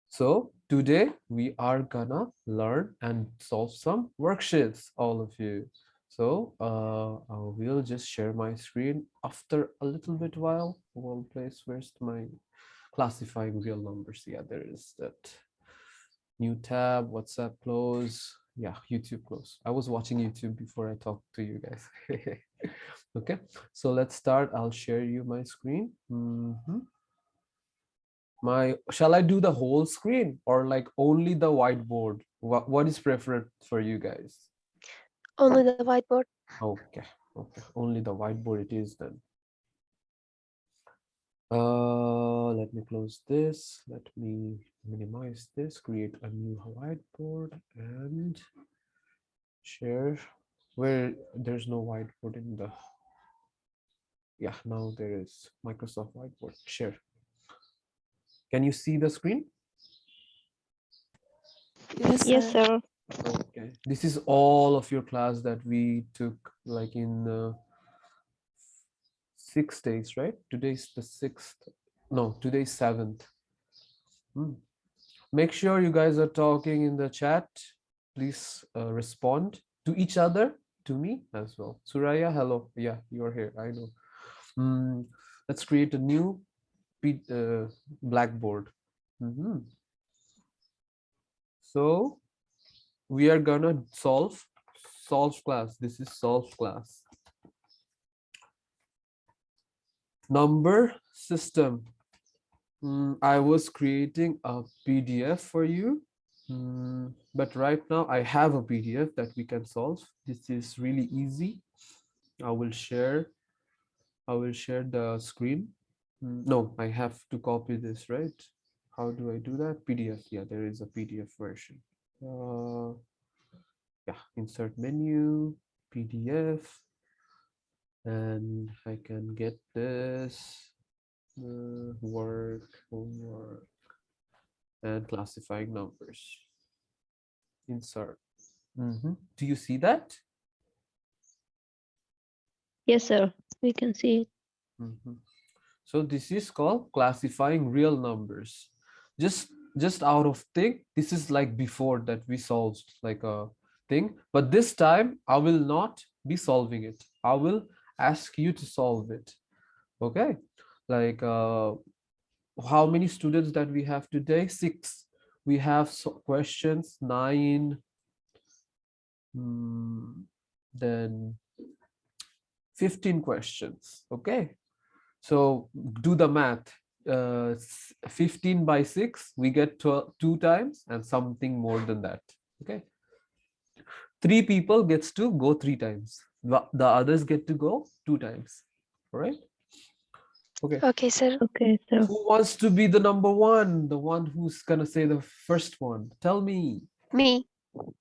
So today we are gonna learn and solve some worksheets, all of you. So I will just share my screen after a little bit while. One place, where's my classifying real numbers? Yeah, there is that. New tab, WhatsApp close. Yeah, YouTube close. I was watching YouTube before I talked to you guys. Okay, so let's start. I'll share you my screen. Shall I do the whole screen or like only the whiteboard? What is preferred for you guys? Only the whiteboard. Okay, okay, only the whiteboard it is then. Let me close this. Let me minimize this, create a new whiteboard and share where there's no whiteboard in the, yeah, now there is Microsoft Whiteboard. Share. Can you see the screen? Yes, sir. Okay, this is all of your class that we took like in 6 days, right? Today's the 6th. No, today's 7th. Make sure you guys are talking in the chat. Please respond to each other, to me as well. Suraya, hello. Yeah, you're here. I know. Let's create a new blackboard. So we are gonna solve class. This is solve class. Number system. I was creating a PDF for you, but right now I have a PDF that we can solve. This is really easy. I will share the screen. No, I have to copy this, right? How do I do that? PDF. Yeah, there is a PDF version. Yeah, insert menu, PDF, and I can get this work, homework, and classifying numbers. Insert. Do you see that? Yes, sir. We can see it. So this is called classifying real numbers. Just out of thing, this is like before that we solved like a thing, but this time I will not be solving it. I will ask you to solve it. Okay, like how many students that we have today? 6. We have questions 9, then 15 questions. Okay, so do the math. 15 by 6, we get 2 times and something more than that. Okay, 3 people gets to go 3 times. The others get to go 2 times. All right. Okay. Okay, sir. Okay, sir. Who wants to be the number one? The one who's gonna say the first one? Tell me. Me.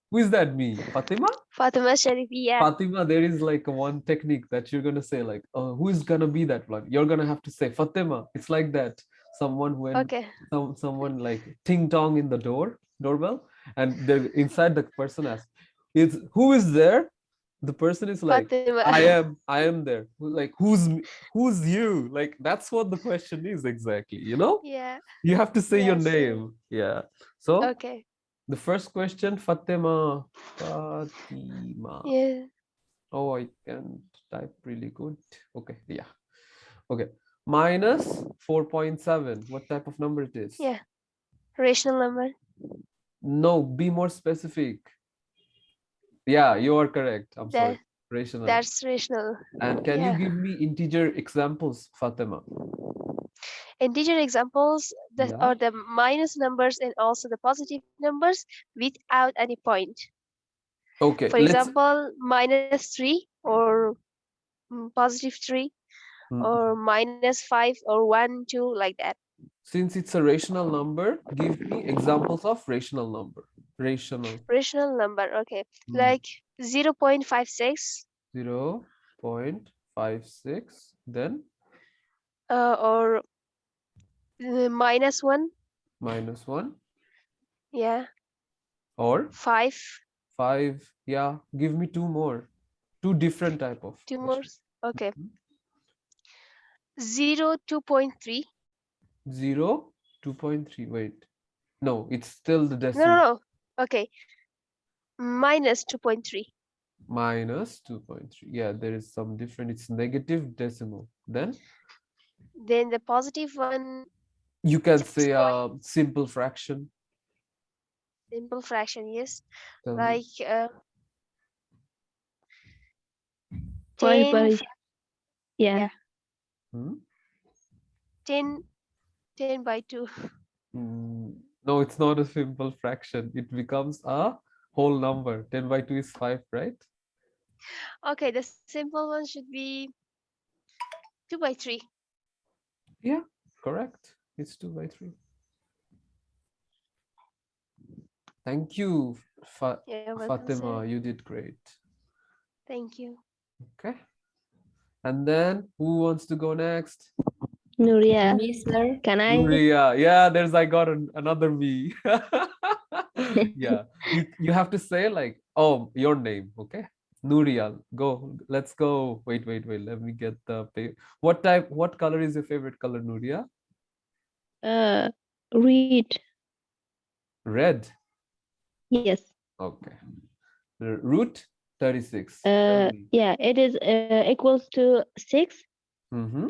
Who is that? Me? Fatima? Fatima Sharif. Yeah. Fatima, there is like one technique that you're gonna say like, who is gonna be that one? You're gonna have to say Fatima. It's like that. Someone when Okay. someone like ting tong in the doorbell, and the inside the person asks, "Is who is there?" The person is like, Fatima. I am there. Like who's you? Like that's what the question is exactly. You know, Yeah. you have to say your Yes, sir. name. Yeah. So Okay. the first question, Fatima. Yeah. Oh, I can type really good. Okay, yeah. Okay. Minus 4.7. What type of number it is? Yeah. Rational number. No, be more specific. Yeah, you are correct. I'm sorry. That Rational. that's rational. And can you Yeah. give me integer examples, Fatima? Integer examples that Yeah. are the minus numbers and also the positive numbers without any point. Okay, For let's example, -3 or +3 or -5 or 1, 2, like that. since it's a rational number, give me examples of rational number. Rational. Rational number, okay. Like 0.56 0.56. Then or -1, -1 yeah, or 5, 5. Yeah, give me 2 more. 2 different type of 2 more, question. okay. 0, 2.3, 0, 2.3. Wait. No, it's still the No, no, decimal. no. Okay, minus 2.3. Minus 2.3. Yeah, there is some different. It's negative decimal. Then Then the positive one, you can just say point a simple fraction. simple fraction, yes. Tell me. Like 5 10, by, yeah, yeah, Hmm? 10, 10 by 2. No, it's not a simple fraction. It becomes a whole number. 10 by 2 is 5, right? Okay, the simple one should be 2 by 3. Yeah, correct. It's 2 by 3. Thank you, You're welcome, sir. Fatima. You did great. Thank you. Okay. And then who wants to go next? Nuria, Me, sir. can I? Nuria. Yeah, there's I got another me. Yeah, you have to say like, oh, your name, okay? Nuria, go. Let's go. Wait. Let me get the pay. What color is your favorite color, Nuria? Uh, Read. Red. Yes. Okay. Root 36. Tell me. Yeah, it is equals to 6, Mm-hmm.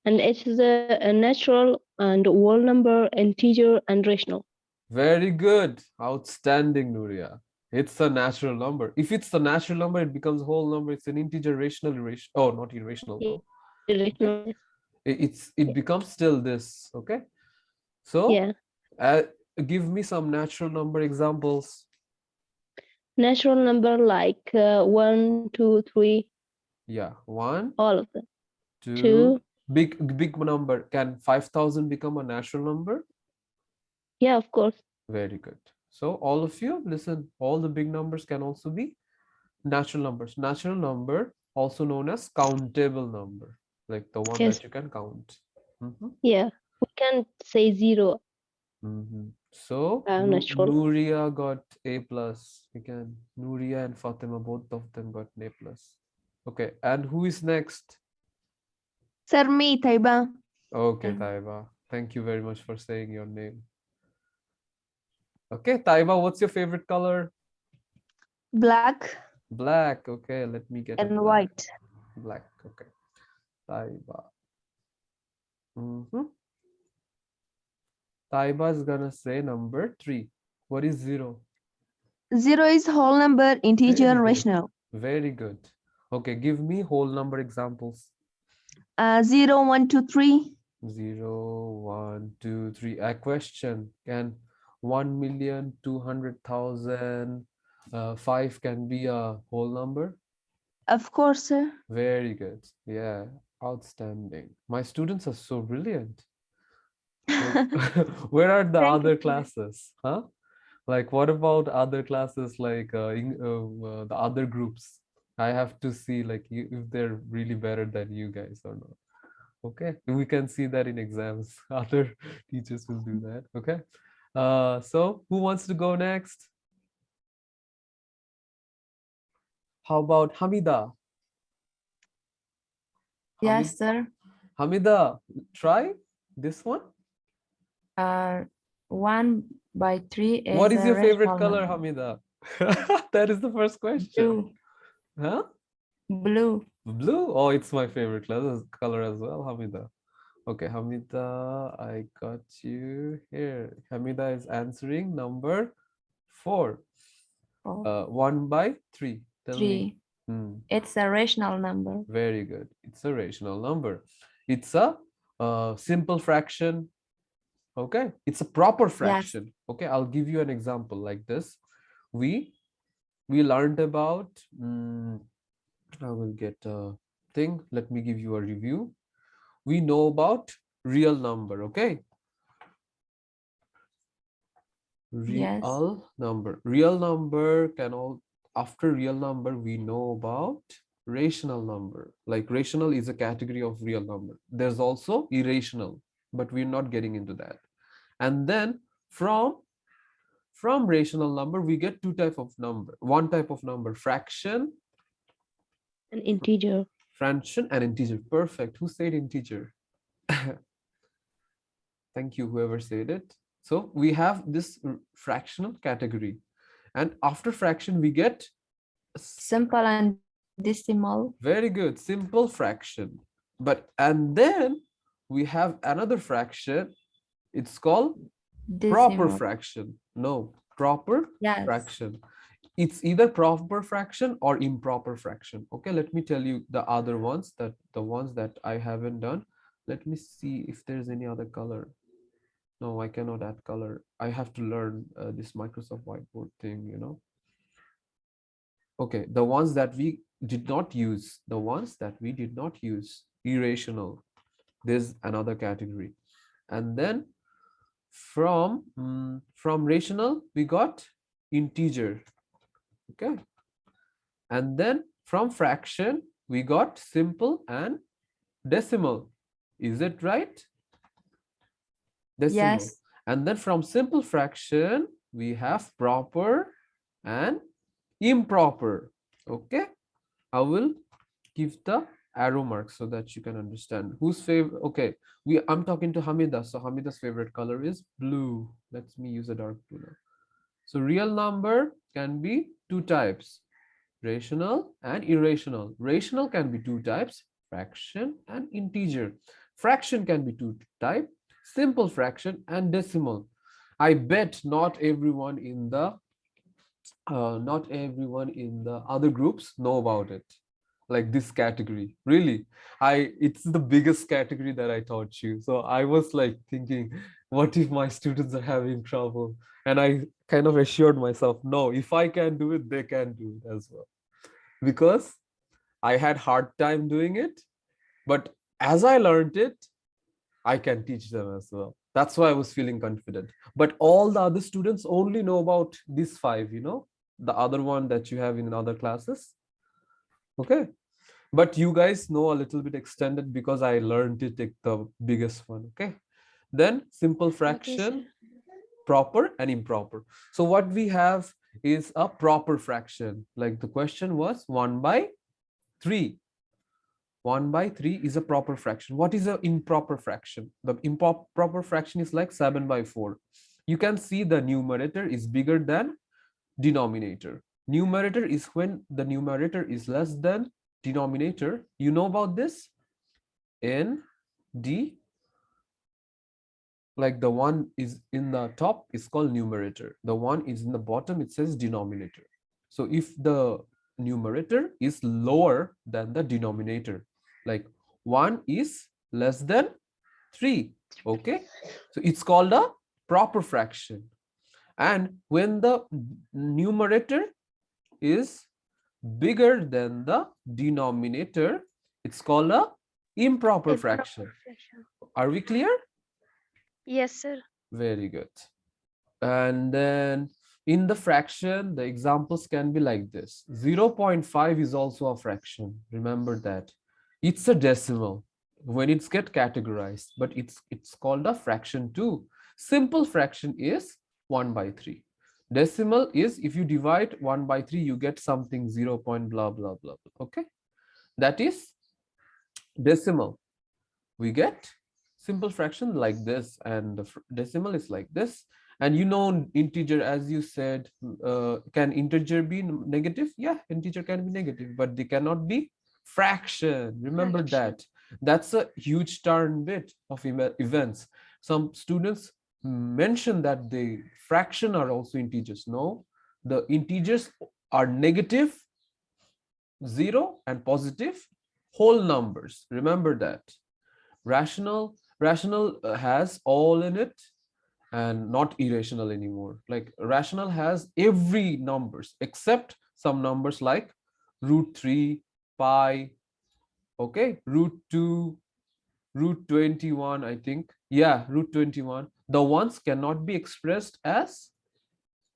and it is a natural and whole number, integer, and rational. Very good. Outstanding, Nuria. It's a natural number. If it's a natural number, it becomes a whole number. It's an integer, rational, irrational. Oh, not irrational. Yeah, Oh, okay. rational. Yes. It becomes still this. Okay. So, Yeah, uh, give me some natural number examples. natural number like 1, 2, 3, Yeah, one, all of them. two. 2, Big number. Can 5,000 become a natural number? yeah, of course. Very good. So all of you, listen. All the big numbers can also be natural numbers. Natural number, also known as countable number, like the one Yes, that you can count. Mhm, yeah. We can't say 0 So natural. Nuria got A plus. We can Nuria and Fatima, both of them got A plus. Okay, and who is next? Sir, me, Taiba. Okay, Taiba. Thank you very much for saying your name. Okay, Taiba, what's your favorite color? Black Black. Okay, let me get a and black. white. Black. Okay, Taiba. Mhm. Taiba is gonna say number 3. What is 0? 0 is whole number, Very integer, good. rational. Very good. Okay, give me whole number examples. 0, 1, 2, 3. 0, 1, 2, 3. A question. Can 1,200,000 5 can be a whole number? Of course, sir. Very good. Yeah, outstanding. My students are so brilliant. Like, where are the Thank you, other sir. classes? Huh? Like, what about other classes, like the other groups? I have to see like if they're really better than you guys or not. Okay, we can see that in exams. Other teachers will do that. Okay. So who wants to go next? How about Hamida? Hamid, Yes, sir. Hamida, try this one. Uh, 1 by 3 What is is a your favorite rational color, number. Hamida? That is the first question. Blue. Huh? Blue. Blue? Oh, it's my favorite color as well, Hamida. Okay, Hamida, I got you here. Hamida is answering number 4. Oh, 1 by 3. Tell me. 3. Hmm, It's a rational number. very good. It's a rational number. It's a simple fraction. Okay, it's a proper Yes. fraction. Okay, I'll give you an example like this. We we learned about. I will get a thing. Let me give you a review. We know about real number. Okay, Yes. real number can all after real number we know about rational number. Like rational is a category of real number. There's also irrational, but we're not getting into that. And then from rational number we get two type of number. One type of number, fraction, An integer. and integer. Perfect. Who said integer? Thank you, whoever said it. So we have this fractional category. And after fraction, we get Simple and decimal. very good, simple fraction. But and then we have another fraction. It's called proper Decimal. fraction. No, proper Yes. fraction. It's either proper fraction or improper fraction. Okay, let me tell you the other ones, that the ones that I haven't done. Let me see if there's any other color. No, I cannot add color. I have to learn this Microsoft Whiteboard thing, you know. Okay, the ones that we did not use, the ones that we did not use, irrational. There's another category. And then from rational, we got integer. Okay. And then from fraction, we got simple and decimal. Is it right? Decimal. Yes. And then from simple fraction, we have proper and improper. Okay. I will give the arrow mark so that you can understand whose favorite. Okay, I'm talking to Hamida, so Hamida's favorite color is blue. Let me use a dark blue now. So real number can be two types, rational and irrational. Rational can be two types, fraction and integer. Fraction can be two types, simple fraction and decimal. I bet not everyone in the other groups know about it, like this category. Really, it's the biggest category that I taught you. So I was like thinking, what if my students are having trouble? And I kind of assured myself, no, if I can do it, they can do it as well, because I had hard time doing it, but as I learned it, I can teach them as well. That's why I was feeling confident. But all the other students only know about these five, you know, the other one that you have in other classes. Okay. But you guys know a little bit extended because I learned it at the biggest one. Okay. Then simple Okay, fraction, sir. proper and improper. So what we have is a proper fraction. Like the question was 1 by 3. 1 by 3 is a proper fraction. What is an improper fraction? The improper fraction is like 7 by 4. You can see the numerator is bigger than denominator. Numerator is when the numerator is less than denominator. You know about this? N, D, like the one is in the top is called numerator. The one is in the bottom, it says denominator. So if the numerator is lower than the denominator, like 1 is less than 3, okay? So it's called a proper fraction. And when the numerator is bigger than the denominator, it's called a improper fraction. Are we clear? Yes, sir. Very good. And then in the fraction, the examples can be like this. 0.5 is also a fraction. Remember that. It's a decimal when it's get categorized, but it's called a fraction too. Simple fraction is 1 by 3. Decimal is if you divide 1 by 3, you get something 0. Blah, blah, blah. Okay. That is decimal. We get simple fraction like this, and the decimal is like this. And you know, integer, as you said, can integer be negative? Yeah, integer can be negative, but they cannot be fraction. Remember Fraction. that. That's a huge turn bit of events. Some students mention that the fraction are also integers. No, the integers are negative, 0, and positive whole numbers. Remember that. Rational has all in it and not irrational anymore. Like rational has every numbers except some numbers like √3, pi, okay, √2, √21, I think. Yeah, √21. The ones cannot be expressed as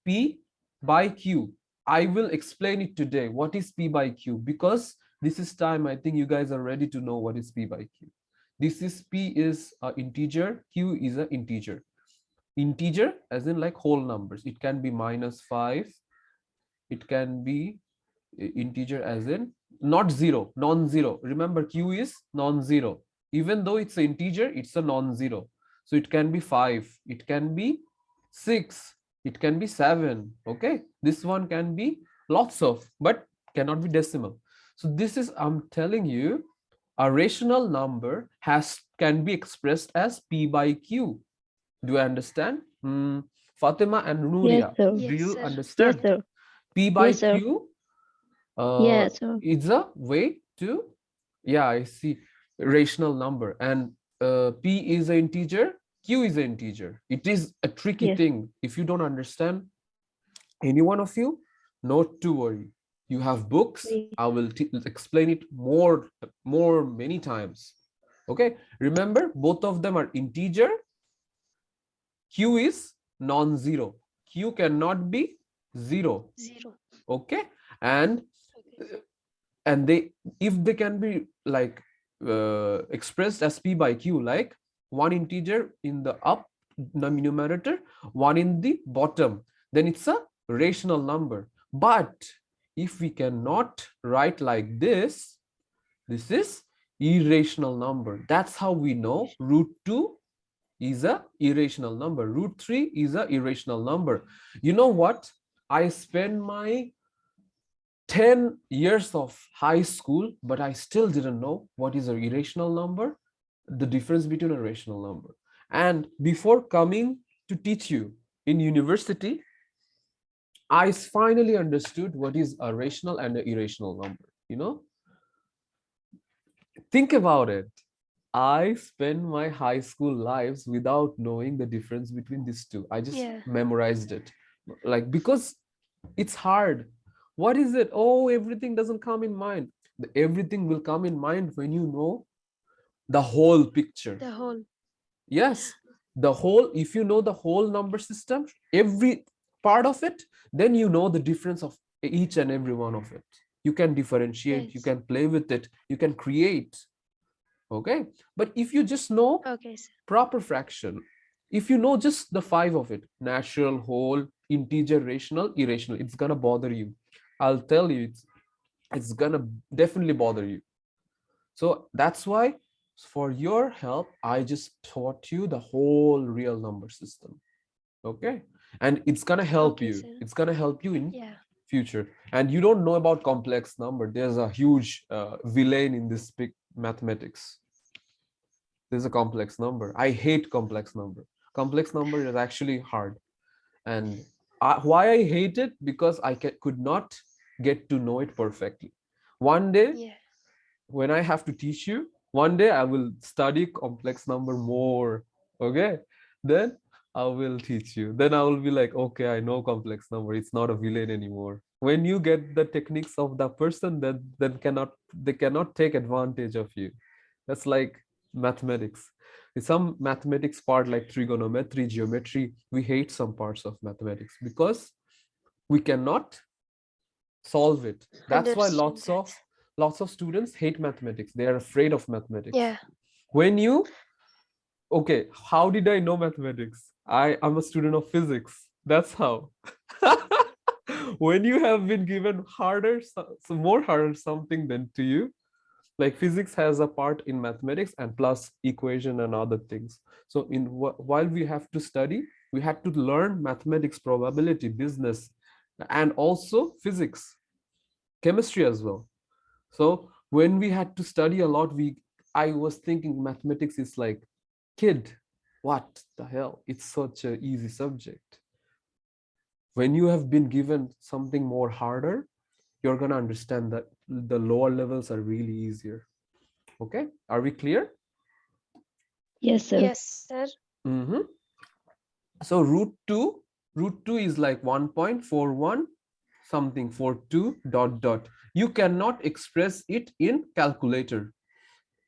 p by q. I will explain it today. What is p by q? Because this is time I think you guys are ready to know what is p by q. This is p is an integer, q is an integer. Integer as in like whole numbers. It can be -5. It can be integer as in not zero, non-zero. Remember, q is non-zero. Even though it's an integer, it's a non-zero. So it can be 5, it can be 6, it can be 7. Okay, this one can be lots of, but cannot be decimal. So this is, I'm telling you, a rational number can be expressed as p by q. Do you understand? Fatima and Yes, Nuria, sir. do Yes, you sir. Yes, understand? sir. P by Yes, sir. q Yes, sir. is a way to, yeah, I see, rational number. And p is an integer, q is an integer. It is a tricky Yes. thing. If you don't understand, any one of you, not to worry. You have books. Please. I will explain it many times. Okay, remember, both of them are integer. Q is non-zero. Q cannot be 0. 0. Okay, and Okay. they, if they can be like expressed as p by q, like one integer in the up numerator, one in the bottom, then it's a rational number. But if we cannot write like this is irrational number. That's how we know root 2 is a irrational number, root 3 is a irrational number. You know what, I spend my 10 years of high school, but I still didn't know what is a irrational number, the difference between a rational number. And before coming to teach you in university, I finally understood what is a rational and an irrational number. You know, think about it. I spent my high school lives without knowing the difference between these two. I just Yeah. memorized it, like, because it's hard. What is it? Oh, everything doesn't come in mind. Everything will come in mind when you know the whole picture. The whole. Yes, the whole, if you know the whole number system, every part of it, then you know the difference of each and every one of it. You can differentiate, you Yes. can play with it, you can create. Okay, but if you just know Okay, sir. proper fraction, if you know just the 5 of it, natural, whole, integer, rational, irrational, it's gonna bother you. I'll tell you, it's gonna definitely bother you. So that's why, for your help, I just taught you the whole real number system. Okay, and it's gonna help Okay, you, sir. it's gonna help you in Yeah. future. And you don't know about complex number, there's a huge villain in this big mathematics. There's a complex number. I hate complex number. Complex number is actually hard. And why I hate it, because I could not get to know it perfectly. One day, Yeah. when I have to teach you, one day I will study complex number more. Okay, then I will teach you. Then I will be like, okay, I know complex number, it's not a villain anymore. When you get the techniques of the person, then they cannot take advantage of you. That's like mathematics. Some mathematics part, like trigonometry, geometry, we hate some parts of mathematics because we cannot solve it. That's why Understand that. lots of students hate mathematics. They are afraid of mathematics. Yeah. When you, okay, how did I know mathematics? I'm a student of physics. That's how. When you have been given harder, more harder something than to you, like physics has a part in mathematics and plus equation and other things. So while we have to study, we had to learn mathematics, probability, business, and also physics, chemistry as well. So when we had to study a lot, I was thinking mathematics is like, kid, what the hell? It's such an easy subject. When you have been given something more harder, you're gonna understand that the lower levels are really easier. Okay, are we clear? Yes, sir. Yes, sir. Mm-hmm. So root 2 is like 1.41 something 42 dot dot. You cannot express it in calculator.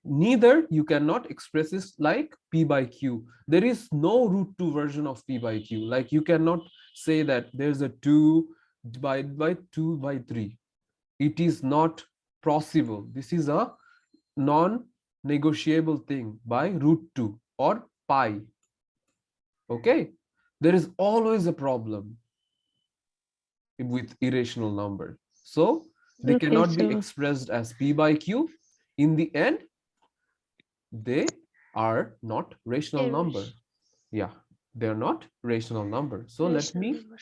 Neither you cannot express this like p by q. There is no root 2 version of p by q. Like you cannot say that there's a 2 divided by 2 by 3. It is not possible. This is a non-negotiable thing by root 2 or pi. Okay, there is always a problem with irrational number. So they Okay, cannot be sir. expressed as p by q. In the end, they are not rational number. Irish. Yeah, they're not rational number. So Rational number.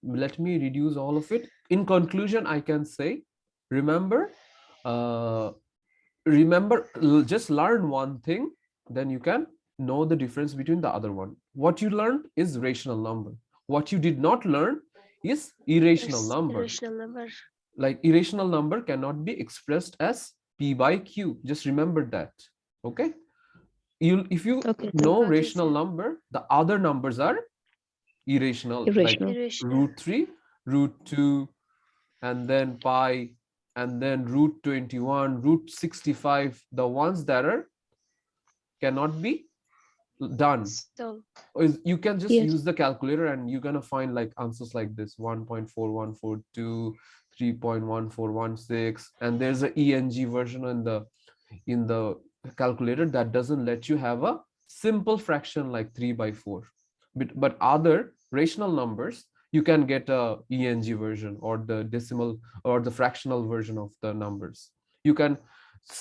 let me reduce all of it. In conclusion, I can say, remember, uh, just learn one thing, then you can know the difference between the other one. What you learned is rational number. What you did not learn is irrational Yes, number. irrational number. Like irrational number cannot be expressed as p by q. Just remember that. Okay. If you Okay, sir. know Okay, rational sir. number, the other numbers are irrational, like Irrational. Irrational. root 3, root 2, and then pi, and then root 21, root 65. The ones that are cannot be done. So, You can just Yes. use the calculator and you're gonna find like answers like this: 1.4142, 3.1416, and there's a ENG version in the calculator that doesn't let you have a simple fraction like 3 by 4. But other rational numbers, you can get a ENG version or the decimal or the fractional version of the numbers. You can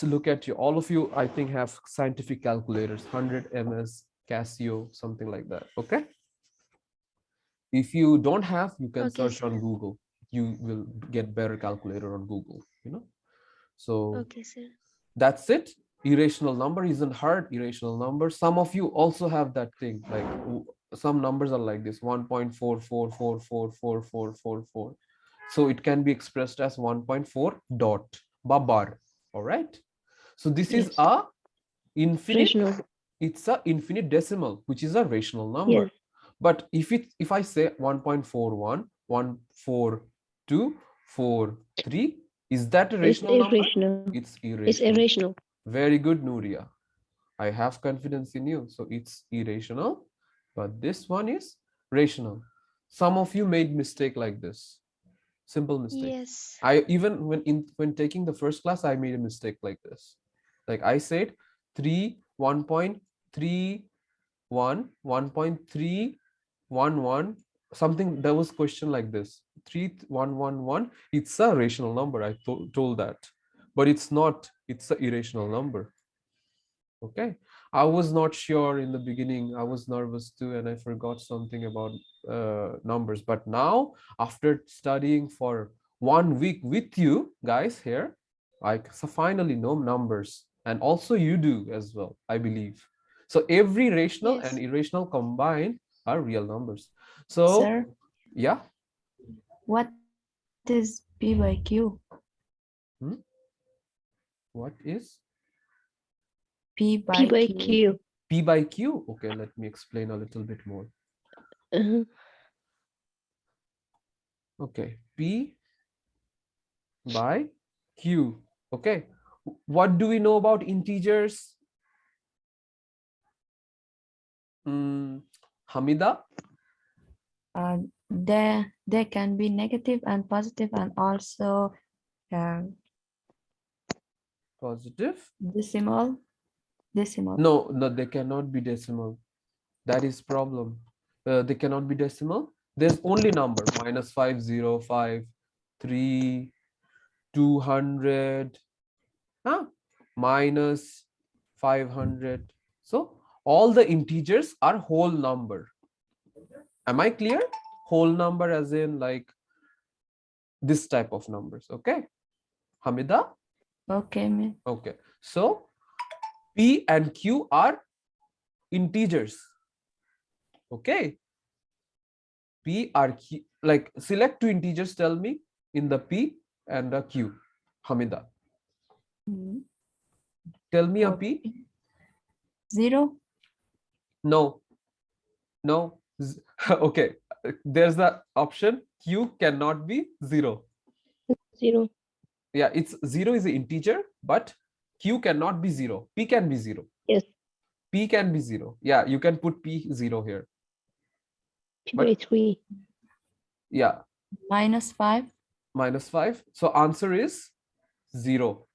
look at all of you, I think, have scientific calculators, 100 ms, Casio, something like that. Okay. If you don't have, you can okay, search on sir. Google. You will get better calculator on Google, so Okay, sir. that's it. Irrational number isn't hard. Irrational number, some of you also have that thing, like some numbers are like this: 1.44444444. So it can be expressed as 1.4 dot bar. All right, so this is Yes. a infinite, Rational. it's a infinite decimal, which is a rational Yes. number. But if I say 1.41 14243, is that a It's rational number? irrational. It's It's irrational. irrational. Very good, Nuria. I have confidence in you. So it's irrational, but this one is rational. Some of you made mistake like this. Simple mistake. Yes. I even when taking the first class, I made a mistake like this. Like I said, 3 1.31 1.311 something. There was question like this: 3111. It's a rational number. I told that, but it's not. It's a irrational number. Okay, I was not sure in the beginning. I was nervous too, and I forgot something about numbers. But now, after studying for 1 week with you guys here, I finally know numbers, and also you do as well, I believe. So every rational and Yes. irrational combined are real numbers. So Sir, yeah. what is P by Q? Hmm? What is P P by by Q. Q. P by Q? Okay, let me explain a little bit more. Uh, Okay, P by Q. Okay, what do we know about integers? Hamida? They can be negative and positive and also uh, Positive? decimal. No, no, they cannot be decimal. That is problem. They cannot be decimal. There's only number: -505, 3, 200, huh? -500. So all the integers are whole number. Am I clear? Whole number as in like this type of numbers. Okay, Hamida? Okay, me. Okay, so P and Q are integers. Okay, P are Q, like select two integers, tell me, in the P and the Q. Hamida, Mm, tell me a for P. P. 0. No, no. Okay, there's the option Q cannot be 0. 0. Yeah, it's 0 is an integer, but Q cannot be 0. P can be 0. Yes. P can be 0. Yeah, you can put P 0 here. P by But 3. yeah, -5. -5. So answer is 0.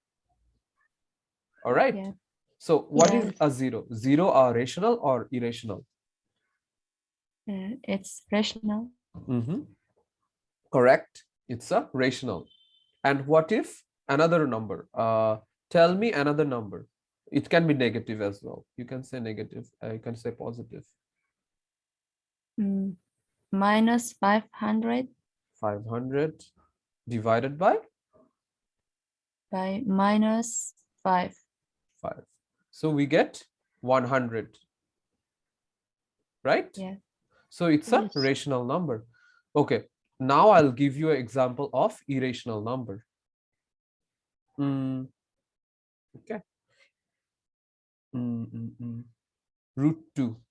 All right. Yeah. So what is Yes. a 0? 0 are rational or irrational? It's rational. Mhm. Correct. It's a rational. And what if another number? Tell me another number. It can be negative as well. You can say negative. You can say positive. Minus 500 500 divided by by minus 5. 5. So we get 100, right? Yeah. So it's a Yes. rational number. Okay, now I'll give you an example of irrational number. Okay. Root 2.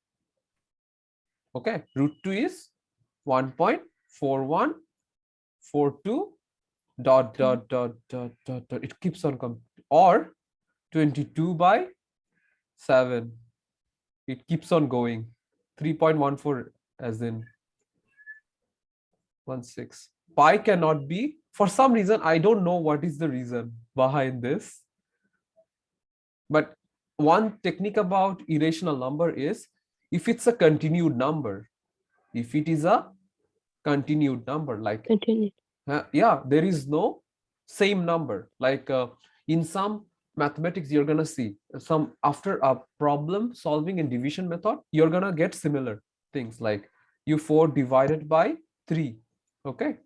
Okay, root 2 is 1.4142 dot dot dot dot dot dot. It keeps on coming. Or 22 by 7. It keeps on going. 3.14 as in 16. Pi cannot be, for some reason, I don't know what is the reason behind this. But one technique about irrational number is if it's a continued number, if it is a continued number, like, Continue. yeah, there is no same number. Like in some mathematics, you're gonna see some after a problem solving and division method, you're gonna get similar things like you 4 divided by 3. Okay.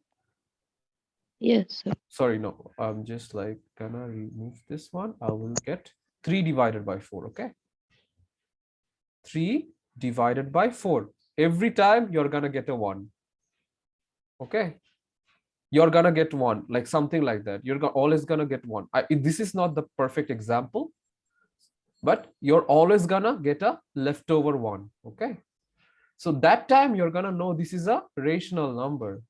Yes, sir. Sorry, no, I'm just like gonna remove this one. I will get 3 divided by 4. Okay. 3 divided by 4. Every time you're gonna get a 1. Okay. You're gonna get 1, like something like that. You're always gonna get 1. This is not the perfect example, but you're always gonna get a leftover 1. Okay. So that time you're gonna know this is a rational number.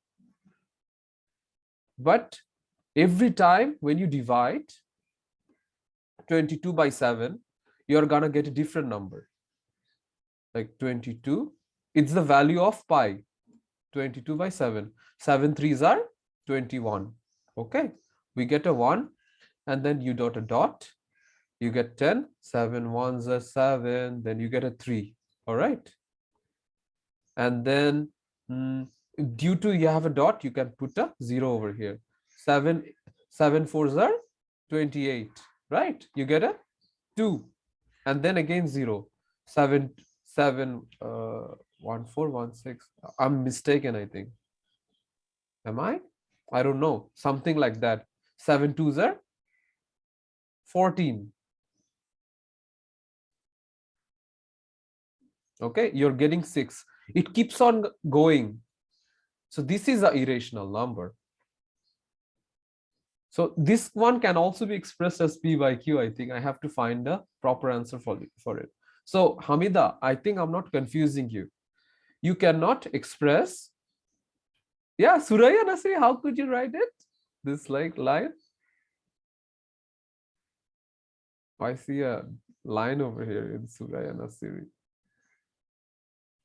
But every time when you divide 22 by 7, you're gonna get a different number. Like 22, it's the value of pi. 22 by 7. 7 threes are 21. Okay, we get a 1, and then you dot a dot, you get 10. 7 ones are 7, then you get a 3. All right, and then due to you have a dot, you can put a 0 over here. 7 fours are 28, right? You get a 2, and then again 0. 7 1 4 1 6. I'm mistaken, I think. Am I don't know, something like that. 7 twos are 14. Okay, you're getting 6. It keeps on going. So this is an irrational number. So this one can also be expressed as P by Q. I think I have to find a proper answer for it. So Hamida, I think I'm not confusing you. You cannot express. Yeah, Suraya Nasri, how could you write it? This like line. I see a line over here in Suraya Nasiri.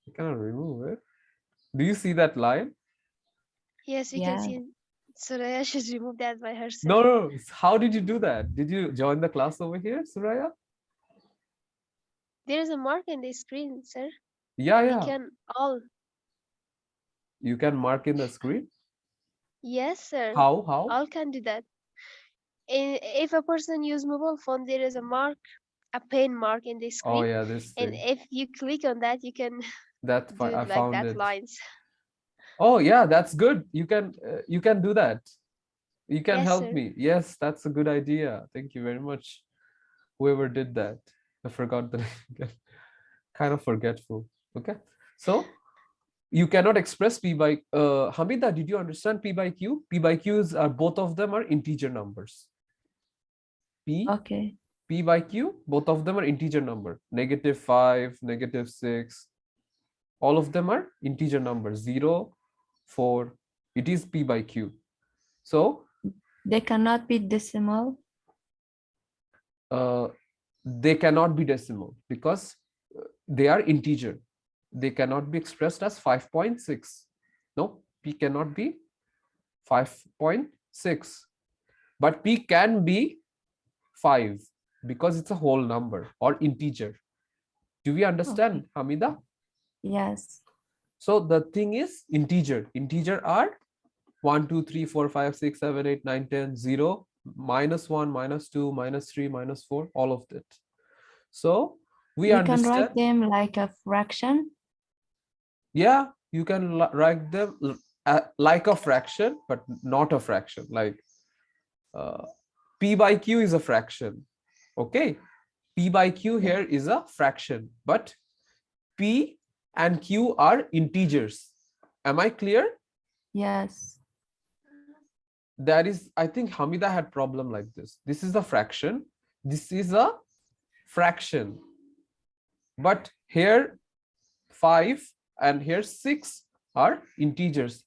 I cannot remove it. Do you see that line? Yes, we can Yeah. see. Soraya should remove that by herself. No, no. How did you do that? Did you join the class over here, Suraya? There is a mark in the screen, sir. Yeah, We yeah. can all. You can mark in the screen. Yes, sir. How? How? All can do that. If a person use mobile phone, there is a mark, a pen mark in the Oh screen. yeah, this And thing. if you click on that, you can That's do fine. I like found that it. lines. Oh yeah, that's good. You can do that. You can Yes, help sir. me. Yes, that's a good idea. Thank you very much. Whoever did that. I forgot the name. Kind of forgetful. Okay. So you cannot express P by Hamida, did you understand P by Q? P by Q's are both of them are integer numbers. Okay. P by Q, both of them are integer number. -5, -6. All of them are integer numbers. 0, 4. It is P by Q. So They cannot be decimal. they cannot be decimal because they are integer. They cannot be expressed as 5.6. No, P cannot be 5.6. But P can be 5 because it's a whole number or integer. Do we understand, Hamida? Yes. So the thing is integer. Integer are 1, 2, 3, 4, 5, 6, 7, 8, 9, 10, 0, -1, -2, -3, -4, all of that. So we We can write understand. them like a fraction. Yeah, you can write them like a fraction, but not a fraction. Like uh, P by Q is a fraction. Okay. P by Q Yeah. here is a fraction, but P and Q are integers. Am I clear? Yes. That is, I think Hamida had problem like this. This is a fraction. This is a fraction. But here 5 and here 6 are integers.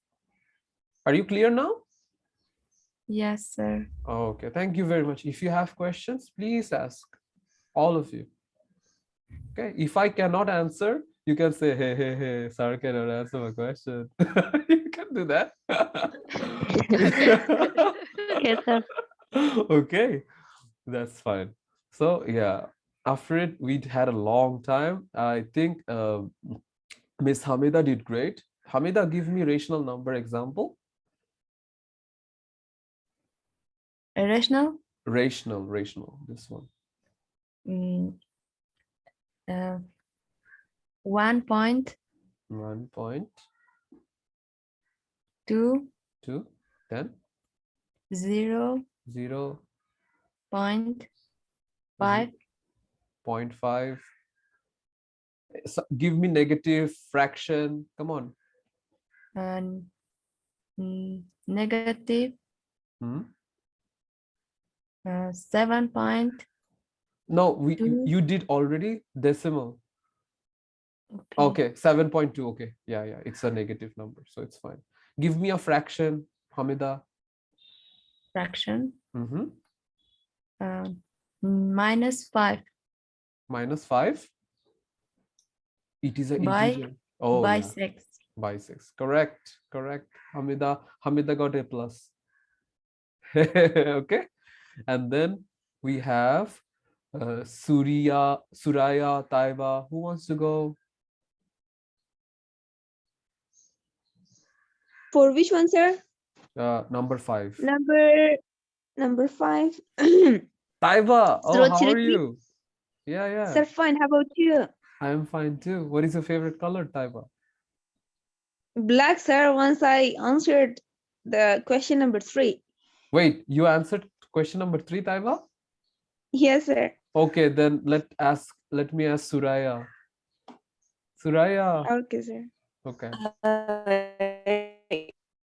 Are you clear now? Yes, sir. Okay, thank you very much. If you have questions, please ask, all of you. Okay, if I cannot answer, you can say, hey, hey, hey, sir cannot answer my question. You can do that. Okay, sir. Okay, that's fine. So yeah, after it, we had a long time. I think Miss Hamida did great. Hamida, give me rational number example. Irrational. Rational, this one. Mm, uh, 1.2, 1.2, then 0 0, point 5, 0.5. So give me negative fraction. Come on. and negative Hmm? 7.2. No, you did already decimal. Okay. Okay, 7.2. Okay, yeah, it's a negative number, so it's fine. Give me a fraction, Hamida. Fraction. Mm-hmm. -5 -5. It is an by integer. Oh yeah, 6. by 6. Correct. Hamida got a plus. Okay, and then we have Suraya, Taiba. Who wants to go? For which one, sir? Number 5. Number 5. Taiba, oh, Zero how are three. you? Yeah. Sir, fine. How about you? I am fine too. What is your favorite color, Taiba? Black, sir. Once I answered the question number 3. Wait, you answered question number 3, Taiba? Yes, sir. Okay, then let me ask Suraya. Suraya. Okay, sir. Okay. Uh,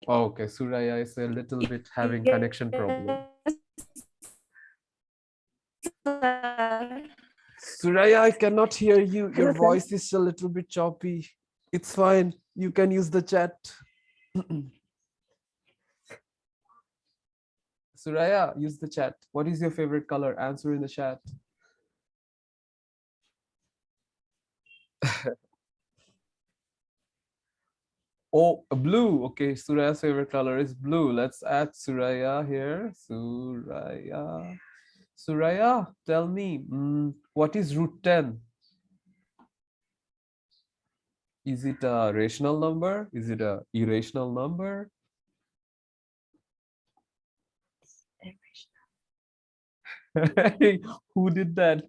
Okay, Suraya is a little bit having connection problem. Suraya, I cannot hear you. Your Hello, sir. voice is a little bit choppy. It's fine. You can use the chat. Suraya, use the chat. What is your favorite color? Answer in the chat. Oh, blue. Okay, Suraya's favorite color is blue. Let's add Suraya here. Suraya, tell me, what is root 10? Is it a rational number? Is it a irrational number? Hey, who did that?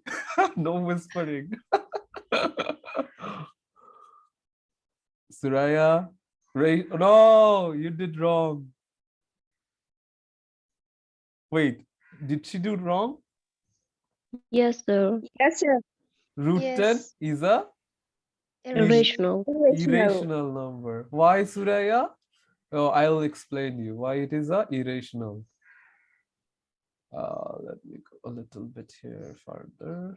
No whispering. Suraya, no, you did wrong. Wait, did she do wrong? Yes, sir. Yes, sir. Root 10 Yes. is a Irrational. Irrational. irrational number. Why, Suraya? Oh, I'll explain you why it is a irrational. Let me go a little bit here further.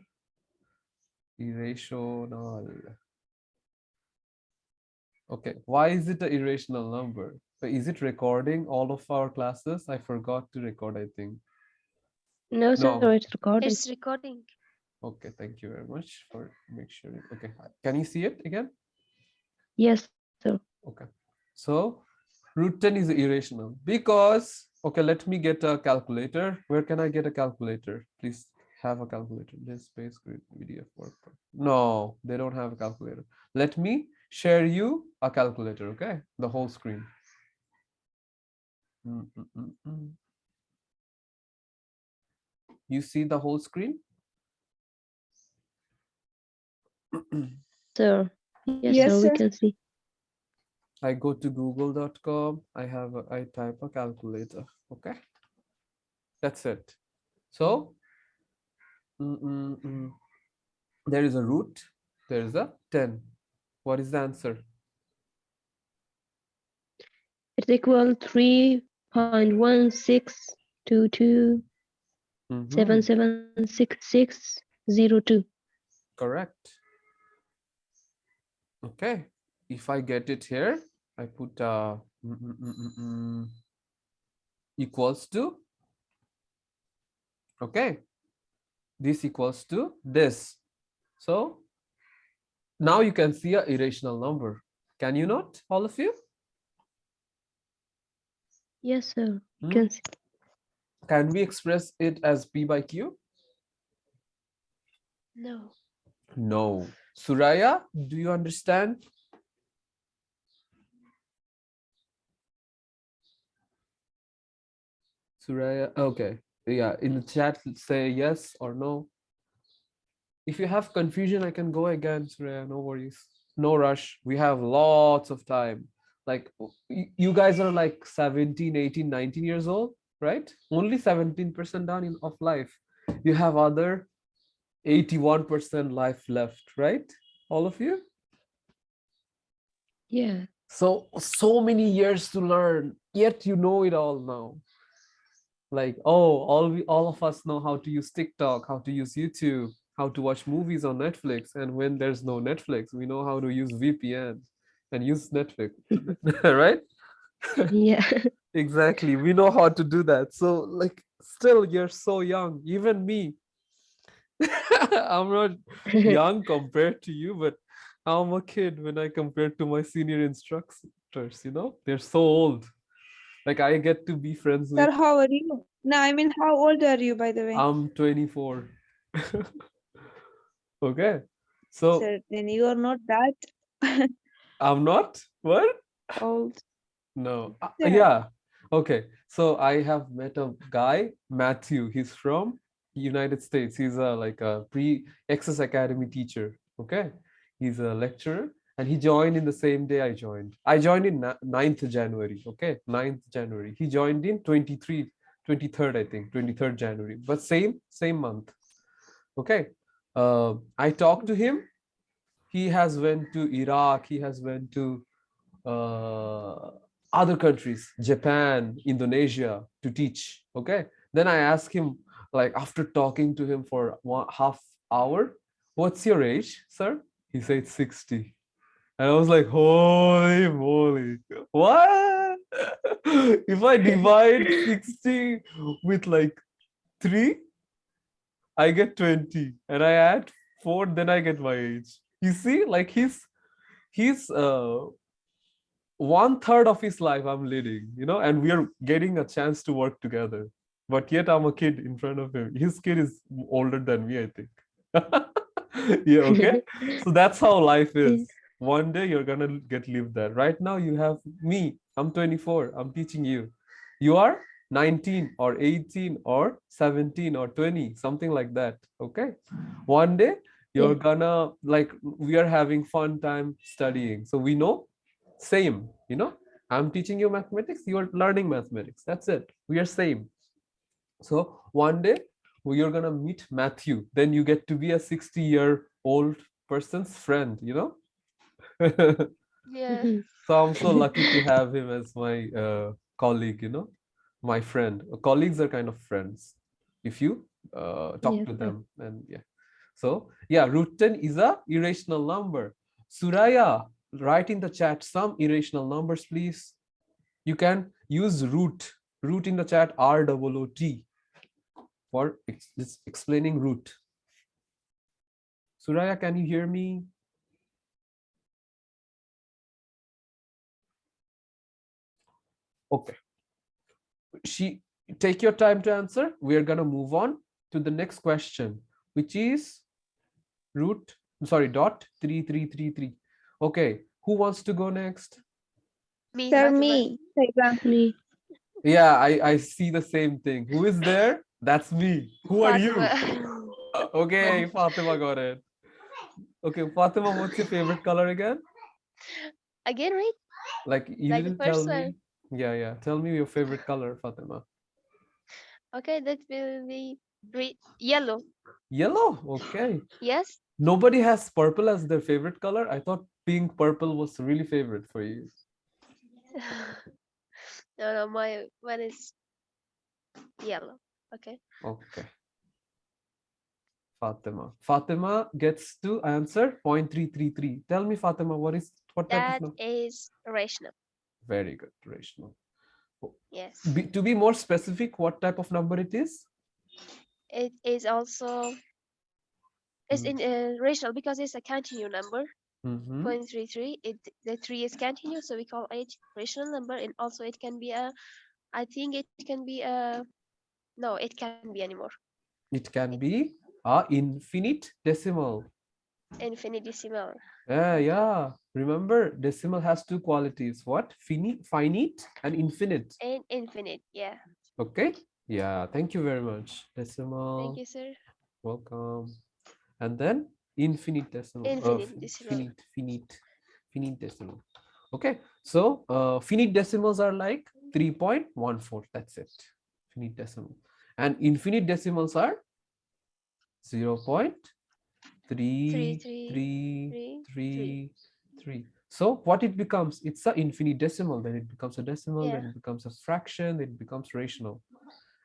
Irrational. Okay, why is it an irrational number? So is it recording all of our classes? I forgot to record, I think. No, sir, No. it's recording. It's recording. Okay, thank you very much for make sure. Okay, can you see it again? Yes, sir. Okay, so root 10 is irrational because, okay, let me get a calculator. Where can I get a calculator? Please have a calculator. This space grid PDF work. No, they don't have a calculator. Let me share you a calculator, okay? The whole screen. You see the whole screen? Yes, sir. Yes, Yes, sir, we sir. can see. I go to google.com. I type a calculator. Okay, that's it. So mm, mm, mm, there is a root. There is a 10. What is the answer? It's equal 3.1622 Mm-hmm. 776602. Correct. Okay. If I get it here, I put mm, mm, mm, equals to. Okay. This equals to this. So now you can see a irrational number. Can you not, all of you? Yes, sir. You Hmm? can see. Can we express it as P by Q? No. No. Suraya, do you understand? Suraya, okay. Yeah, in the chat, say yes or no. If you have confusion, I can go again, Suraya, no worries. No rush. We have lots of time. Like you guys are like 17, 18, 19 years old, right? Only 17% done of life. You have other 81% life left, right? All of you? Yeah. So many years to learn, yet you know it all now. Like, oh, all of us know how to use TikTok, how to use YouTube, how to watch movies on Netflix. And when there's no Netflix, we know how to use VPN and use Netflix, right? Yeah. Exactly. We know how to do that. So, like, still, you're so young. Even me, I'm not young compared to you, but I'm a kid when I compare to my senior instructors, they're so old. Like, I get to be friends Sir, with, how are you? No, I mean, how old are you, by the way? I'm 24. Okay. So, Sir, then you are not that I'm not? What? old. No. Sir, Yeah. Okay. So I have met a guy, Matthew. He's from United States. He's a like a pre-Access Academy teacher. Okay. He's a lecturer and he joined in the same day I joined. I joined in 9th January. Okay. 9th January. He joined in 23rd, I think, 23rd January. But same month. Okay. I talked to him. He has went to Iraq. He has went to uh, other countries, Japan, Indonesia, to teach. Okay. Then I asked him, like, after talking to him for half hour, what's your age, sir? He said 60. And I was like, holy moly, what? If I divide 60 with like 3, I get 20. And I add 4, then I get my age. You see, like he's 1/3 of his life I'm leading, and we are getting a chance to work together. But yet I'm a kid in front of him. His kid is older than me, I think. Yeah, okay. So that's how life is. One day you're gonna get lived that. Right now you have me. I'm 24. I'm teaching you. You are 19 or 18 or 17 or 20, something like that. Okay. One day Yeah. you're gonna like we are having fun time studying. So we know same, I'm teaching you mathematics, you're learning mathematics, that's it, we are same. So one day you're gonna meet Matthew, then you get to be a 60-year-old person's friend. Yeah. So I'm so lucky to have him as my colleague, my friend. Colleagues are kind of friends if you talk Yes, to sir. them. And yeah, so yeah, root 10 is a irrational number. Suraya, write in the chat some irrational numbers, please. You can use root in the chat, ROOT, for explaining root. Suraya, can you hear me? Okay. Take your time to answer. We are gonna move on to the next question, which is root, sorry, dot 3333. Okay, who wants to go next? Me, sir, Fatima. me. Saiba. Me. Yeah, I see the same thing. Who is there? That's me. Who are Fatima. you? Okay, Fatima got it. Okay, Fatima, what's your favorite color again? Again, right? Like you Like the didn't first tell one. me. Yeah, yeah. Tell me your favorite color, Fatima. Okay, that will be yellow. Yellow. Okay. Yes. Nobody has purple as their favorite color. I thought pink, purple was really favorite for you. No, no, my one is yellow. Okay. Okay. Fatima. Fatima gets to answer 0.333. Tell me, Fatima, what type of That number? is rational. Very good, rational. Yes. To be more specific, what type of number it is? It is also it's in rational because it's a continuous number. Mm-hmm. 0.33. The three is continuous, so we call it rational number, and also it can be a. I think it can be a. No, it can't be anymore. It can It be a infinite decimal. infinitesimal. Yeah, yeah. Remember, decimal has two qualities. What? Finite and infinite. And infinite. Yeah. Okay. Yeah. Thank you very much. Thank Decimal. you, sir. Welcome. And then infinitesimal. Infinitesimal. Finitesimal. Okay. So finite decimals are like 3.14. That's it. Finite decimal. And infinite decimals are 0. Three, Three, three, three, three, three. three, three. So what it becomes? It's a infinitesimal. Then it becomes a decimal. Yeah. Then it becomes a fraction. Then it becomes rational,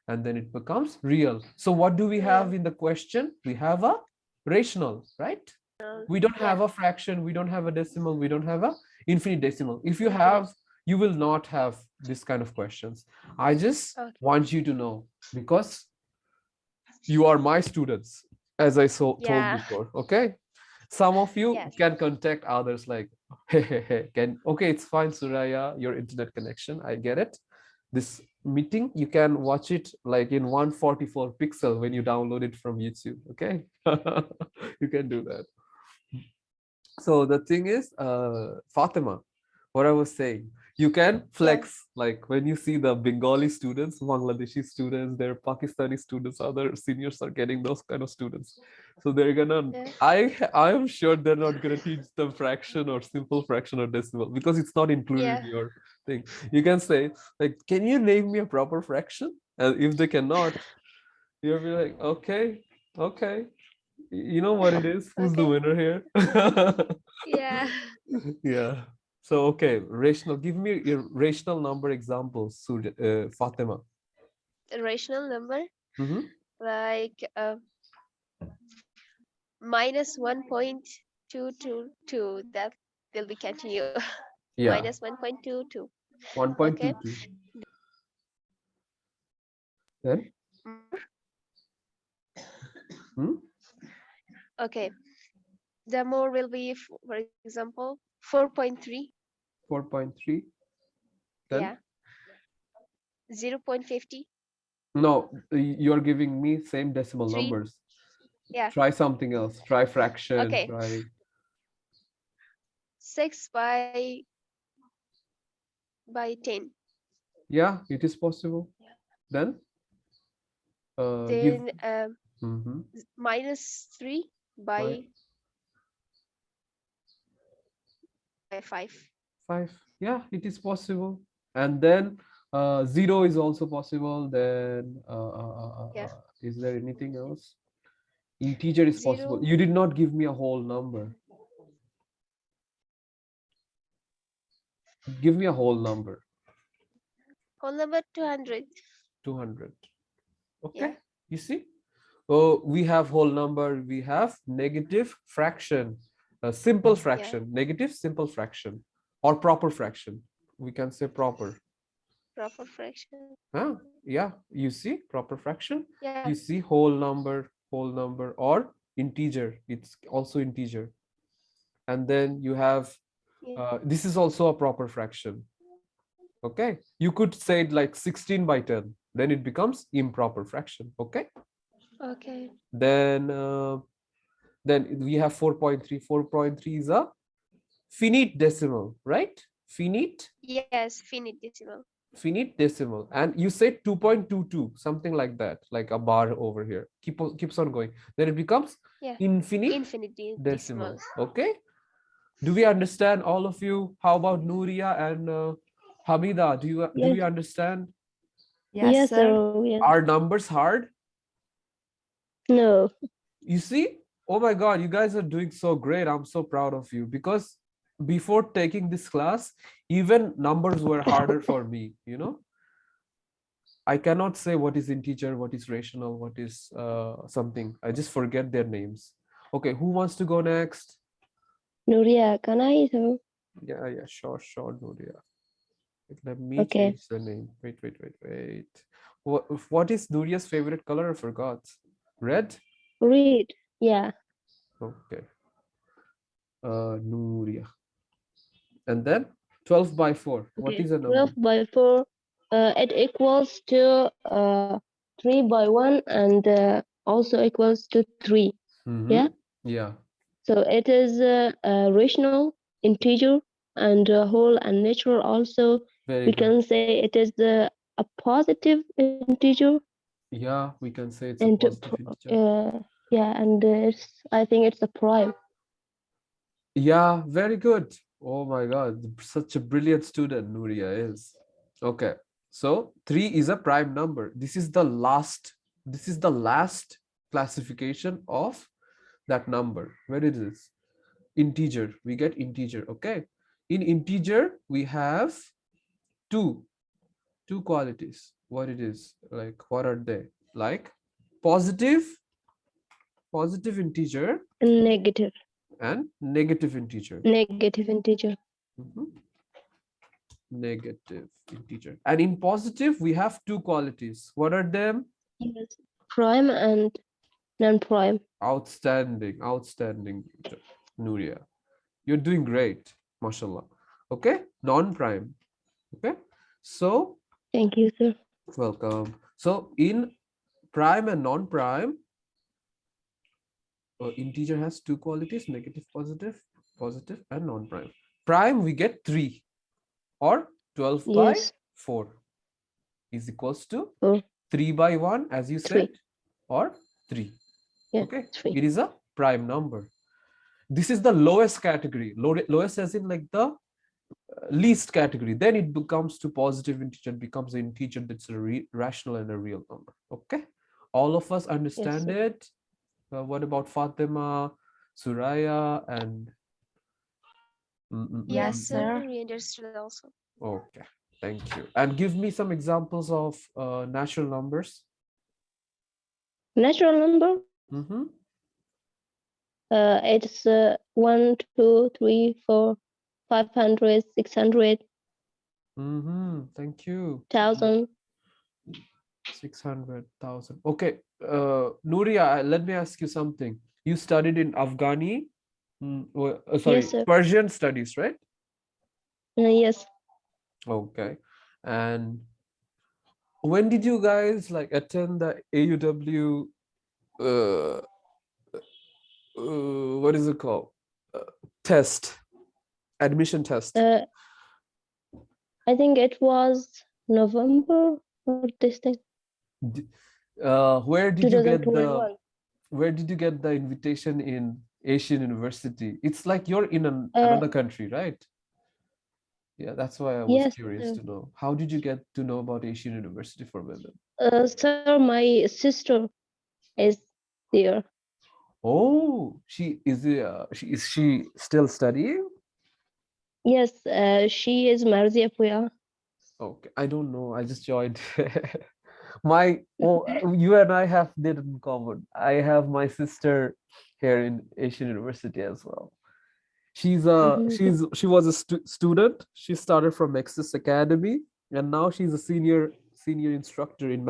and then it becomes real. So what do we have Real. in the question? We have a rational, right? We don't have Yeah. a fraction. We don't have a decimal. We don't have a infinite decimal. If you Infinite. have, you will not have this kind of questions. I just Okay. want you to know because you are my students, as I told Yeah. before. Okay, some of you Yes. can contact others like, hey, hey, hey, can okay, it's fine, Suraya, your internet connection, I get it. This meeting, you can watch it like in 144 pixel when you download it from YouTube. Okay, you can do that. So the thing is, Fatima, what I was saying, you can Yeah. flex like when you see the Bengali students, Bangladeshi students, their Pakistani students, other seniors are getting those kind of students. So they're gonna, Yeah. I am sure they're not gonna teach them fraction or simple fraction or decimal because it's not included Yeah. in your thing. You can say like, can you name me a proper fraction? And if they cannot, you'll be like, okay, okay, you know what it is? Who's the Okay. winner here? Yeah. Yeah. So okay, rational. Give me your rational number examples, Fatima. Rational number Mm-hmm. like minus 1.222. That will be continue. Yeah, Minus 1.22. Okay. 1.22. Then, hmm? Okay. The more will be, for example, 4.3. 4.3. Yeah. Then, 0.50. no, you're giving me same decimal 3. numbers. Yeah. Try something else. Try fraction. Okay. Try. 6 by 10. Yeah, it is possible. Then, give. Then Mm-hmm. minus 3 My by 5. 5. Yeah, it is possible. And then 0 is also possible. Then Yeah. is there anything else? Integer is possible. 0 You did not give me a whole number. Give me a whole number. whole number 200. 200. Okay. Yeah. You see? Oh, we have whole number. We have negative fraction, a simple Yeah. fraction, negative simple fraction, or proper fraction. We can say proper. Proper fraction. Huh? Yeah, you see proper fraction. Yeah. You see whole number, or integer. It's also integer. And then you have Yeah. this is also a proper fraction. Okay, you could say it like 16 by 10. Then it becomes improper fraction. Okay. Okay. Then we have 4.3. 4.3 is a finite decimal, right? Finite Yes. Finite decimal. finite decimal, and you said 2.22, something like that, like a bar over here keeps on going, then it becomes Yeah. infinite Infinite decimal. decimal. Okay, Do we understand, all of you? How about Nuria and Hamida? Do we Yes. understand? Yes, Yes, sir. sir. Yes. Are numbers hard? No. You see? Oh my God, you guys are doing so great. I'm so proud of you because before taking this class, even numbers were harder for me, you know? I cannot say what is integer, what is rational, what is something. I just forget their names. Okay, who wants to go next? Nuria, can I, sir? Yeah, sure, Nuria. Let me Okay. change the name. Wait. What is Nuria's favorite color? I forgot. Red? Read. Yeah. Okay. Nuria. And then 12 by 4. What Okay. is a 12 number? by 4. It equals to 3 by 1 and also equals to 3. Mm-hmm. Yeah. Yeah, So it is a rational integer and whole and natural also. very We good. can say it is a positive integer Yeah, we can say it's a and positive integer. yeah, and I think it's a prime. Yeah, very good. Oh my God, such a brilliant student Nuria is. Okay, so 3 is a prime number. This is the last classification of that number. Where it is? Integer. We get integer, okay? In integer, we have two, two qualities. What it is? Like, what are they? Like positive, positive integer Negative, and negative integer. negative integer. Mhm. Negative integer. And in positive, we have two qualities. What are them? Yes. Prime and non-prime. Outstanding, Nuria. You're doing great, mashallah. Okay, non-prime. Okay, so Thank you, sir. welcome. So in prime and non-prime, integer has two qualities: negative, positive, and non-prime. Prime, we get 3 or 12 by Yes. 4 is equals to 4, 3 by 1, as you 3. said, or 3. Yeah, Okay, 3. it is a prime number. This is the lowest category. Lowest as in like the least category. Then it becomes to positive integer, becomes an integer that's a rational and a real number. Okay, all of us Yes, understand sir. it. What about Fatima, Suraya, and Yes, Yes, sir. sir. We understood also. okay, thank you. And give me some examples of natural numbers. Natural number, Mm-hmm. it's 1, 2, 3, 4, 500, 600, Mm-hmm. Thank you. 1,000. 600,000. Okay, Nuria, let me ask you something. You studied in Afghani, Yes, sorry, sir. Persian studies, right? Yes. Okay. And when did you guys like attend the AUW, uh, what is it called? Test, admission test. Uh, I think it was November or this thing, D- where did you get the 2021. where did you get the invitation in Asian University? It's like you're in Uh, another country, right? Yeah, that's why I was yes, curious sir. to know. How did you get to know about Asian University for Women? Sir, my sister is there. Oh, is she still studying? Yes, she is Marzia Puya. Okay, I don't know. I just joined. My you and I have that in common. I have my sister here in Asian University as well. Mhm. She was a student. She started from Nexus Academy, and now she's a senior instructor in